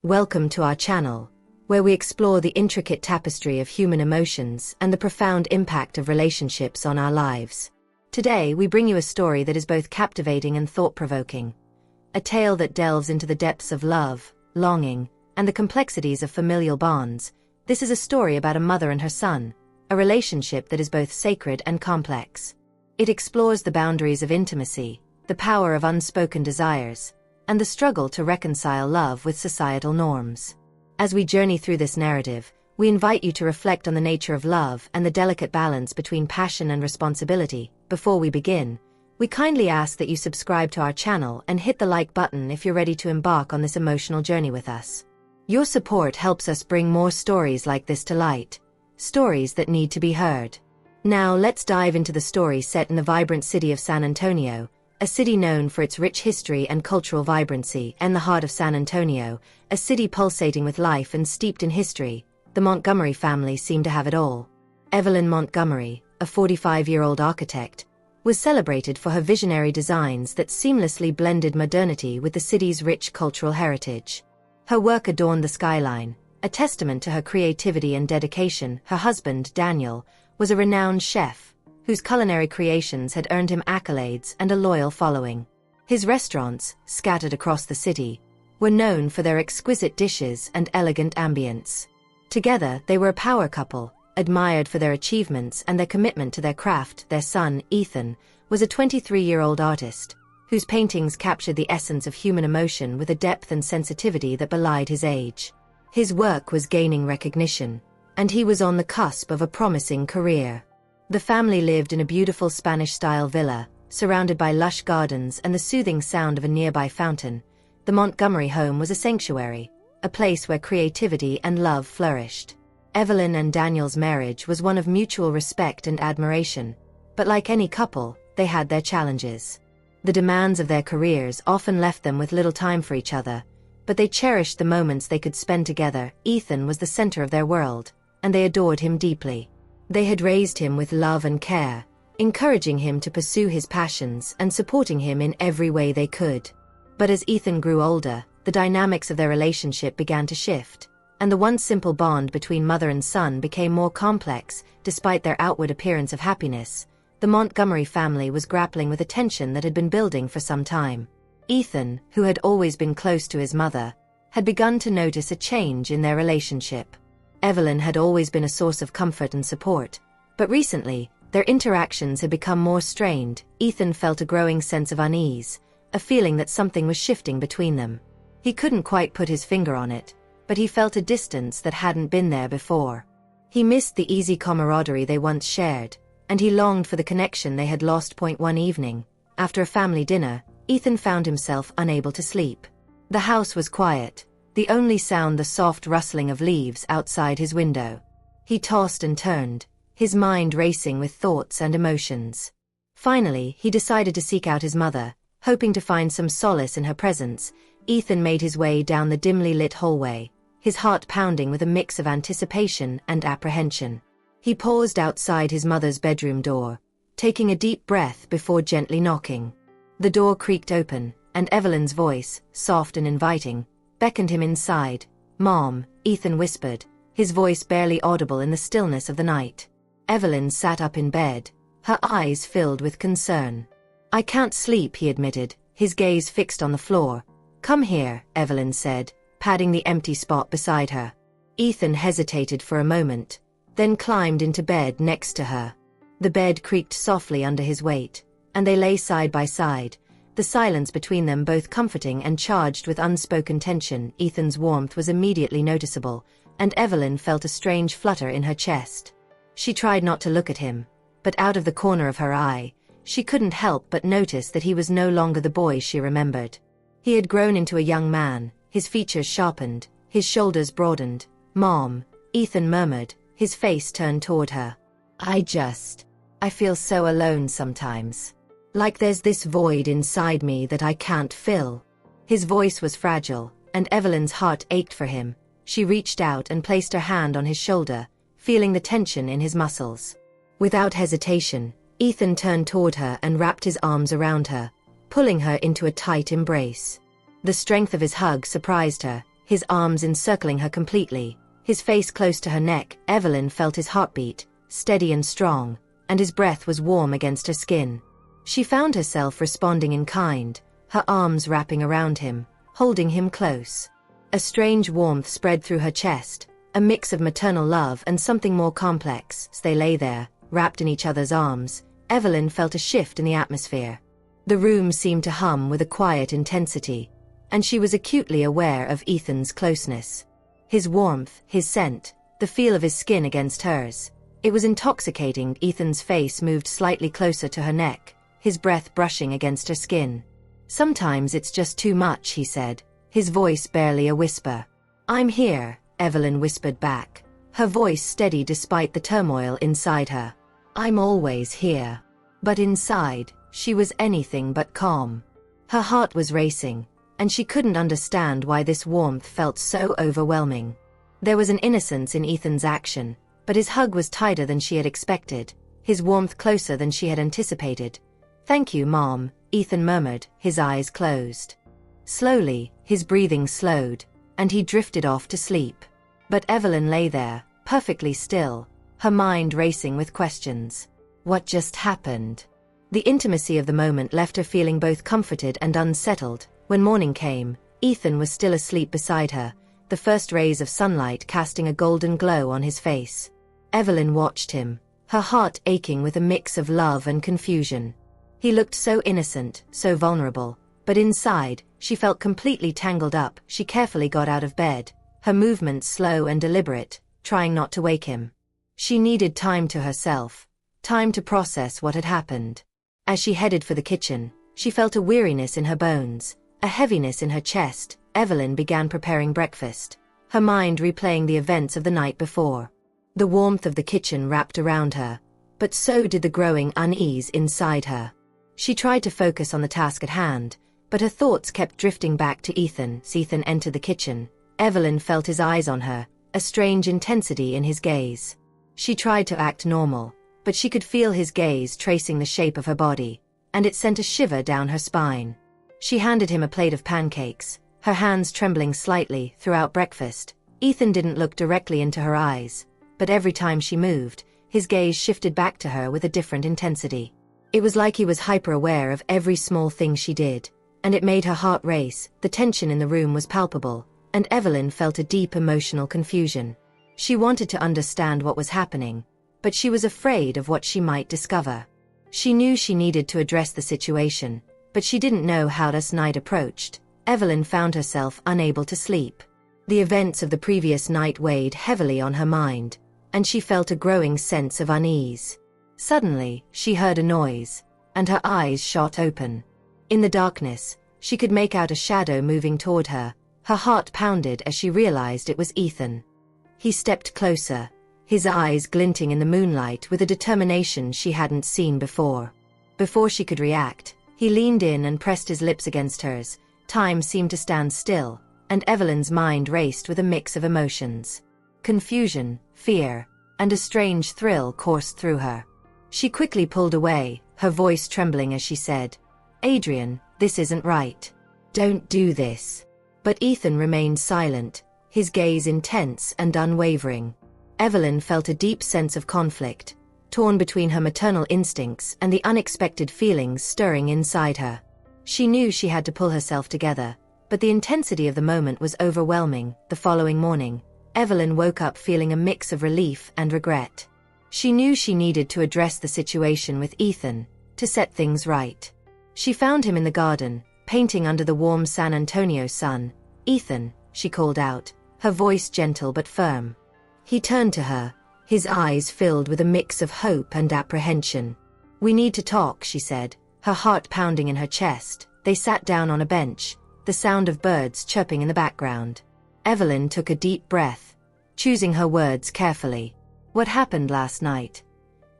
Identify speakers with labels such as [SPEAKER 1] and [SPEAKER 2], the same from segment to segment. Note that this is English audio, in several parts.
[SPEAKER 1] Welcome to our channel, where we explore the intricate tapestry of human emotions and the profound impact of relationships on our lives. Today, we bring you a story that is both captivating and thought-provoking. A tale that delves into the depths of love, longing, and the complexities of familial bonds. This is a story about a mother and her son, a relationship that is both sacred and complex. It explores the boundaries of intimacy, the power of unspoken desires, and the struggle to reconcile love with societal norms. As we journey through this narrative, we invite you to reflect on the nature of love and the delicate balance between passion and responsibility. Before we begin, we kindly ask that you subscribe to our channel and hit the like button if you're ready to embark on this emotional journey with us. Your support helps us bring more stories like this to light, stories that need to be heard. Now let's dive into the story set in the vibrant city of San Antonio, a city known for its rich history and cultural vibrancy. In the heart of San Antonio, a city pulsating with life and steeped in history, the Montgomery family seemed to have it all. Evelyn Montgomery, a 45-year-old architect, was celebrated for her visionary designs that seamlessly blended modernity with the city's rich cultural heritage. Her work adorned the skyline, a testament to her creativity and dedication. Her husband, Daniel, was a renowned chef, whose culinary creations had earned him accolades and a loyal following. His restaurants, scattered across the city, were known for their exquisite dishes and elegant ambience. Together, they were a power couple, admired for their achievements and their commitment to their craft. Their son, Ethan, was a 23-year-old artist, whose paintings captured the essence of human emotion with a depth and sensitivity that belied his age. His work was gaining recognition, and he was on the cusp of a promising career. The family lived in a beautiful Spanish-style villa, surrounded by lush gardens and the soothing sound of a nearby fountain. The Montgomery home was a sanctuary, a place where creativity and love flourished. Evelyn and Daniel's marriage was one of mutual respect and admiration, but like any couple, they had their challenges. The demands of their careers often left them with little time for each other, but they cherished the moments they could spend together. Ethan was the center of their world, and they adored him deeply. They had raised him with love and care, encouraging him to pursue his passions and supporting him in every way they could. But as Ethan grew older, the dynamics of their relationship began to shift, and the once simple bond between mother and son became more complex. Despite their outward appearance of happiness, the Montgomery family was grappling with a tension that had been building for some time. Ethan, who had always been close to his mother, had begun to notice a change in their relationship. Evelyn had always been a source of comfort and support, but recently, their interactions had become more strained. Ethan felt a growing sense of unease, a feeling that something was shifting between them. He couldn't quite put his finger on it, but he felt a distance that hadn't been there before. He missed the easy camaraderie they once shared, and he longed for the connection they had lost. One evening, after a family dinner, Ethan found himself unable to sleep. The house was quiet, the only sound the soft rustling of leaves outside his window. He tossed and turned, his mind racing with thoughts and emotions. Finally, he decided to seek out his mother, hoping to find some solace in her presence. Ethan made his way down the dimly lit hallway, his heart pounding with a mix of anticipation and apprehension. He paused outside his mother's bedroom door, taking a deep breath before gently knocking. The door creaked open, and Evelyn's voice, soft and inviting, beckoned him inside. "Mom," Ethan whispered, his voice barely audible in the stillness of the night. Evelyn sat up in bed, her eyes filled with concern. "I can't sleep," he admitted, his gaze fixed on the floor. "Come here," Evelyn said, patting the empty spot beside her. Ethan hesitated for a moment, then climbed into bed next to her. The bed creaked softly under his weight, and they lay side by side, the silence between them both comforting and charged with unspoken tension. Ethan's warmth was immediately noticeable, and Evelyn felt a strange flutter in her chest. She tried not to look at him, but out of the corner of her eye, she couldn't help but notice that he was no longer the boy she remembered. He had grown into a young man, his features sharpened, his shoulders broadened. "Mom," Ethan murmured, his face turned toward her. I feel so alone sometimes. Like there's this void inside me that I can't fill." His voice was fragile, and Evelyn's heart ached for him. She reached out and placed her hand on his shoulder, feeling the tension in his muscles. Without hesitation, Ethan turned toward her and wrapped his arms around her, pulling her into a tight embrace. The strength of his hug surprised her, his arms encircling her completely, his face close to her neck. Evelyn felt his heartbeat, steady and strong, and his breath was warm against her skin. She found herself responding in kind, her arms wrapping around him, holding him close. A strange warmth spread through her chest, a mix of maternal love and something more complex. As they lay there, wrapped in each other's arms, Evelyn felt a shift in the atmosphere. The room seemed to hum with a quiet intensity, and she was acutely aware of Ethan's closeness. His warmth, his scent, the feel of his skin against hers. It was intoxicating. Ethan's face moved slightly closer to her neck, his breath brushing against her skin. "Sometimes it's just too much," he said, his voice barely a whisper. "I'm here," Evelyn whispered back, her voice steady despite the turmoil inside her. "I'm always here." But inside, she was anything but calm. Her heart was racing, and she couldn't understand why this warmth felt so overwhelming. There was an innocence in Ethan's action, but his hug was tighter than she had expected, his warmth closer than she had anticipated. "Thank you, Mom," Ethan murmured, his eyes closed. Slowly, his breathing slowed, and he drifted off to sleep. But Evelyn lay there, perfectly still, her mind racing with questions. What just happened? The intimacy of the moment left her feeling both comforted and unsettled. When morning came, Ethan was still asleep beside her, the first rays of sunlight casting a golden glow on his face. Evelyn watched him, her heart aching with a mix of love and confusion. He looked so innocent, so vulnerable, but inside, she felt completely tangled up. She carefully got out of bed, her movements slow and deliberate, trying not to wake him. She needed time to herself, time to process what had happened. As she headed for the kitchen, she felt a weariness in her bones, a heaviness in her chest. Evelyn began preparing breakfast, her mind replaying the events of the night before. The warmth of the kitchen wrapped around her, but so did the growing unease inside her. She tried to focus on the task at hand, but her thoughts kept drifting back to Ethan. As Ethan entered the kitchen, Evelyn felt his eyes on her, a strange intensity in his gaze. She tried to act normal, but she could feel his gaze tracing the shape of her body, and it sent a shiver down her spine. She handed him a plate of pancakes, her hands trembling slightly. Throughout breakfast, Ethan didn't look directly into her eyes, but every time she moved, his gaze shifted back to her with a different intensity. It was like he was hyper-aware of every small thing she did, and it made her heart race. The tension in the room was palpable, and Evelyn felt a deep emotional confusion. She wanted to understand what was happening, but she was afraid of what she might discover. She knew she needed to address the situation, but she didn't know how. As night approached, Evelyn found herself unable to sleep. The events of the previous night weighed heavily on her mind, and she felt a growing sense of unease. Suddenly, she heard a noise, and her eyes shot open. In the darkness, she could make out a shadow moving toward her. Her heart pounded as she realized it was Ethan. He stepped closer, his eyes glinting in the moonlight with a determination she hadn't seen before. Before she could react, he leaned in and pressed his lips against hers. Time seemed to stand still, and Evelyn's mind raced with a mix of emotions. Confusion, fear, and a strange thrill coursed through her. She quickly pulled away, her voice trembling as she said, "Adrian, this isn't right. Don't do this." But Ethan remained silent, his gaze intense and unwavering. Evelyn felt a deep sense of conflict, torn between her maternal instincts and the unexpected feelings stirring inside her. She knew she had to pull herself together, but the intensity of the moment was overwhelming. The following morning, Evelyn woke up feeling a mix of relief and regret. She knew she needed to address the situation with Ethan, to set things right. She found him in the garden, painting under the warm San Antonio sun. "Ethan," she called out, her voice gentle but firm. He turned to her, his eyes filled with a mix of hope and apprehension. "We need to talk," she said, her heart pounding in her chest. They sat down on a bench, the sound of birds chirping in the background. Evelyn took a deep breath, choosing her words carefully. "What happened last night?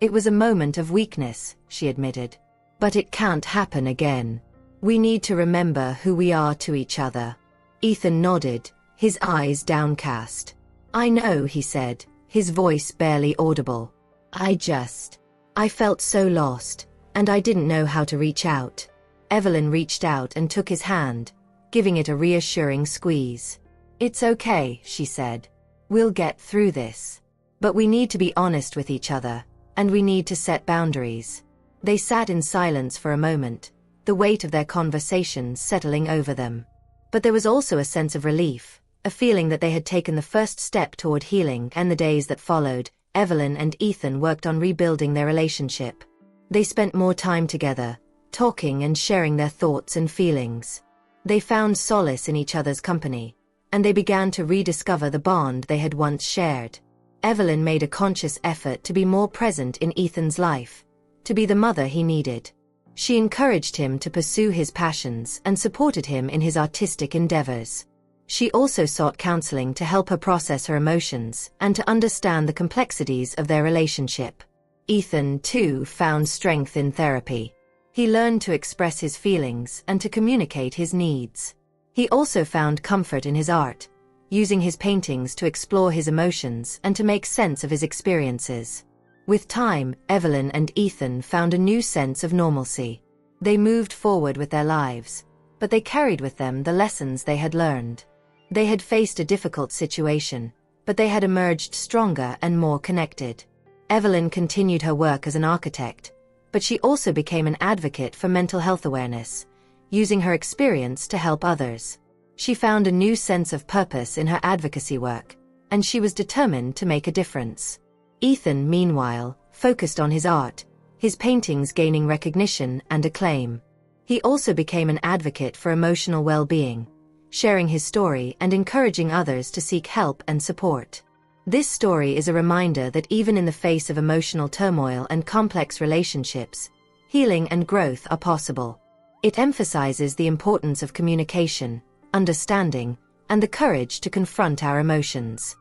[SPEAKER 1] It was a moment of weakness," she admitted. "But it can't happen again. We need to remember who we are to each other." Ethan nodded, his eyes downcast. "I know," he said, his voice barely audible. I felt so lost, and I didn't know how to reach out." Evelyn reached out and took his hand, giving it a reassuring squeeze. "It's okay," she said. "We'll get through this. But we need to be honest with each other, and we need to set boundaries." They sat in silence for a moment, the weight of their conversation settling over them. But there was also a sense of relief, a feeling that they had taken the first step toward healing, and the days that followed, Evelyn and Ethan worked on rebuilding their relationship. They spent more time together, talking and sharing their thoughts and feelings. They found solace in each other's company, and they began to rediscover the bond they had once shared. Evelyn made a conscious effort to be more present in Ethan's life, to be the mother he needed. She encouraged him to pursue his passions and supported him in his artistic endeavors. She also sought counseling to help her process her emotions and to understand the complexities of their relationship. Ethan, too, found strength in therapy. He learned to express his feelings and to communicate his needs. He also found comfort in his art, using his paintings to explore his emotions and to make sense of his experiences. With time, Evelyn and Ethan found a new sense of normalcy. They moved forward with their lives, but they carried with them the lessons they had learned. They had faced a difficult situation, but they had emerged stronger and more connected. Evelyn continued her work as an architect, but she also became an advocate for mental health awareness, using her experience to help others. She found a new sense of purpose in her advocacy work, and she was determined to make a difference. Ethan, meanwhile, focused on his art, his paintings gaining recognition and acclaim. He also became an advocate for emotional well-being, sharing his story and encouraging others to seek help and support. This story is a reminder that even in the face of emotional turmoil and complex relationships, healing and growth are possible. It emphasizes the importance of communication, understanding, and the courage to confront our emotions.